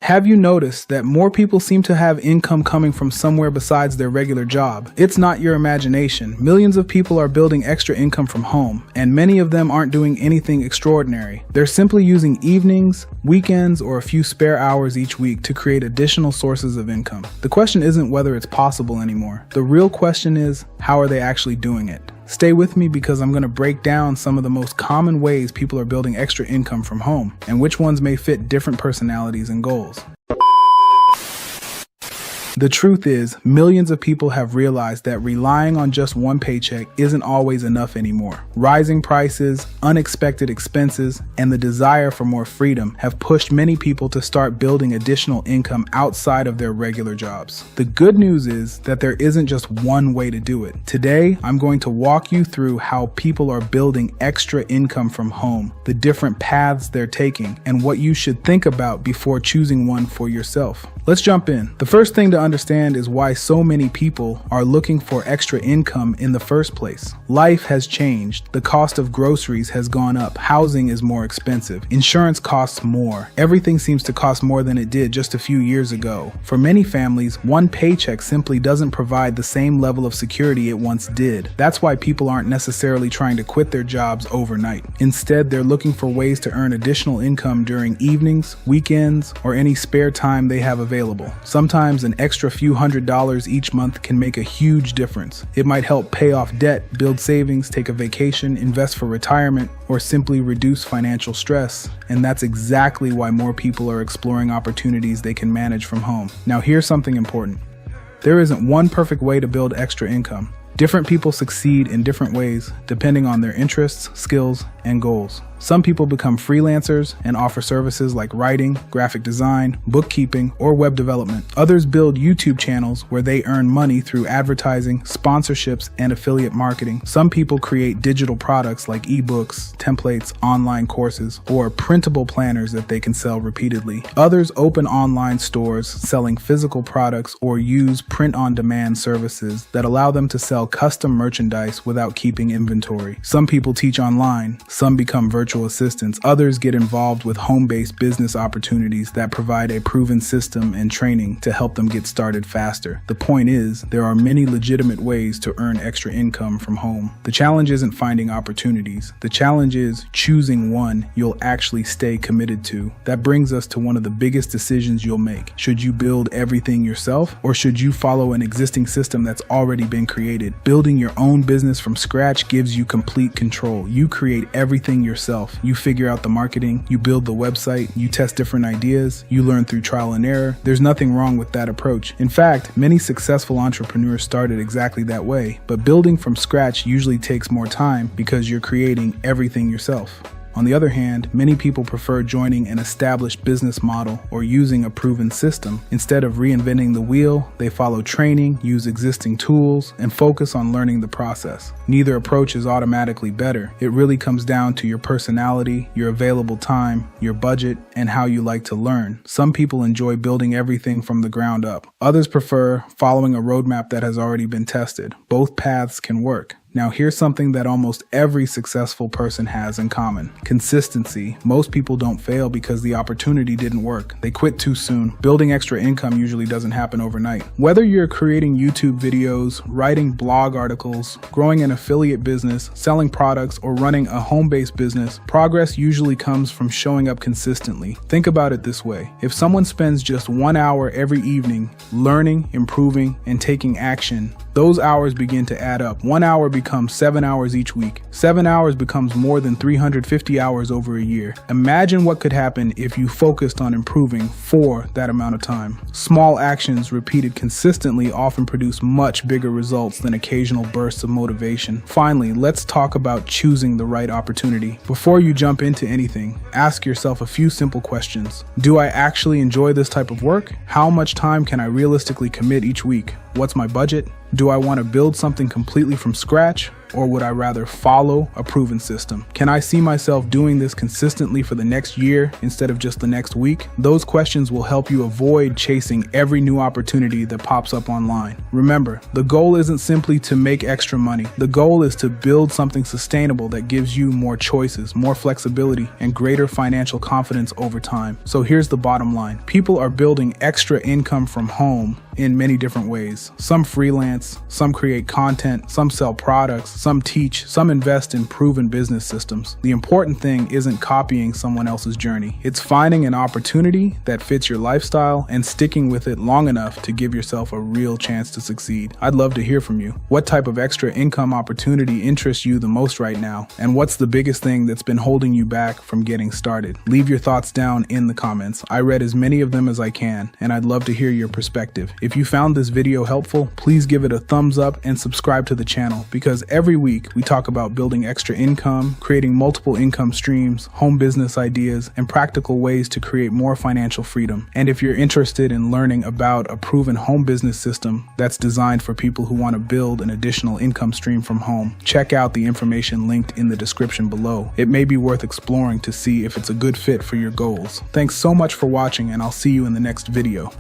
Have you noticed that more people seem to have income coming from somewhere besides their regular job? It's not your imagination. Millions of people are building extra income from home, and many of them aren't doing anything extraordinary. They're simply using evenings, weekends, or a few spare hours each week to create additional sources of income. The question isn't whether it's possible anymore. The real question is, how are they actually doing it? Stay with me because I'm going to break down some of the most common ways people are building extra income from home and which ones may fit different personalities and goals. The truth is, millions of people have realized that relying on just one paycheck isn't always enough anymore. Rising prices, unexpected expenses, and the desire for more freedom have pushed many people to start building additional income outside of their regular jobs. The good news is that there isn't just one way to do it. Today, I'm going to walk you through how people are building extra income from home, the different paths they're taking, and what you should think about before choosing one for yourself. Let's jump in. The first thing to understand is why so many people are looking for extra income in the first place. Life has changed. The cost of groceries has gone up. Housing is more expensive. Insurance costs more. Everything seems to cost more than it did just a few years ago. For many families, one paycheck simply doesn't provide the same level of security it once did. That's why people aren't necessarily trying to quit their jobs overnight. Instead, they're looking for ways to earn additional income during evenings, weekends, or any spare time they have available. Sometimes an extra few $100s each month can make a huge difference. It might help pay off debt, build savings, take a vacation, invest for retirement, or simply reduce financial stress. And that's exactly why more people are exploring opportunities they can manage from home. Now, here's something important. There isn't one perfect way to build extra income. Different people succeed in different ways depending on their interests, skills, and goals. Some people become freelancers and offer services like writing, graphic design, bookkeeping, or web development. Others build YouTube channels where they earn money through advertising, sponsorships, and affiliate marketing. Some people create digital products like ebooks, templates, online courses, or printable planners that they can sell repeatedly. Others open online stores selling physical products or use print-on-demand services that allow them to sell custom merchandise without keeping inventory. Some people teach online. Some become virtual assistants. Others get involved with home-based business opportunities that provide a proven system and training to help them get started faster. The point is, there are many legitimate ways to earn extra income from home. The challenge isn't finding opportunities. The challenge is choosing one you'll actually stay committed to. That brings us to one of the biggest decisions you'll make. Should you build everything yourself, or should you follow an existing system that's already been created? Building your own business from scratch gives you complete control. You create everything yourself. You figure out the marketing, you build the website, you test different ideas, you learn through trial and error. There's nothing wrong with that approach. In fact, many successful entrepreneurs started exactly that way, but building from scratch usually takes more time because you're creating everything yourself. On the other hand, many people prefer joining an established business model or using a proven system. Instead of reinventing the wheel, they follow training, use existing tools, and focus on learning the process. Neither approach is automatically better. It really comes down to your personality, your available time, your budget, and how you like to learn. Some people enjoy building everything from the ground up. Others prefer following a roadmap that has already been tested. Both paths can work. Now, here's something that almost every successful person has in common: consistency. Most people don't fail because the opportunity didn't work. They quit too soon. Building extra income usually doesn't happen overnight. Whether you're creating YouTube videos, writing blog articles, growing an affiliate business, selling products, or running a home-based business, progress usually comes from showing up consistently. Think about it this way. If someone spends just 1 hour every evening learning, improving, and taking action, those hours begin to add up. 1 hour becomes 7 hours each week. 7 hours becomes more than 350 hours over a year. Imagine what could happen if you focused on improving for that amount of time. Small actions repeated consistently often produce much bigger results than occasional bursts of motivation. Finally, let's talk about choosing the right opportunity. Before you jump into anything, ask yourself a few simple questions. Do I actually enjoy this type of work? How much time can I realistically commit each week? What's my budget? Do I want to build something completely from scratch? or would I rather follow a proven system? Can I see myself doing this consistently for the next year instead of just the next week? Those questions will help you avoid chasing every new opportunity that pops up online. Remember, the goal isn't simply to make extra money. The goal is to build something sustainable that gives you more choices, more flexibility, and greater financial confidence over time. So here's the bottom line. People are building extra income from home in many different ways. Some freelance, some create content, some sell products, some teach, some invest in proven business systems. The important thing isn't copying someone else's journey. It's finding an opportunity that fits your lifestyle and sticking with it long enough to give yourself a real chance to succeed. I'd love to hear from you. What type of extra income opportunity interests you the most right now? And what's the biggest thing that's been holding you back from getting started? Leave your thoughts down in the comments. I read as many of them as I can, and I'd love to hear your perspective. If you found this video helpful, please give it a thumbs up and subscribe to the channel, because every week we talk about building extra income, creating multiple income streams, home business ideas, and practical ways to create more financial freedom. And if you're interested in learning about a proven home business system that's designed for people who want to build an additional income stream from home, check out the information linked in the description below. It may be worth exploring to see if it's a good fit for your goals. Thanks so much for watching, and I'll see you in the next video.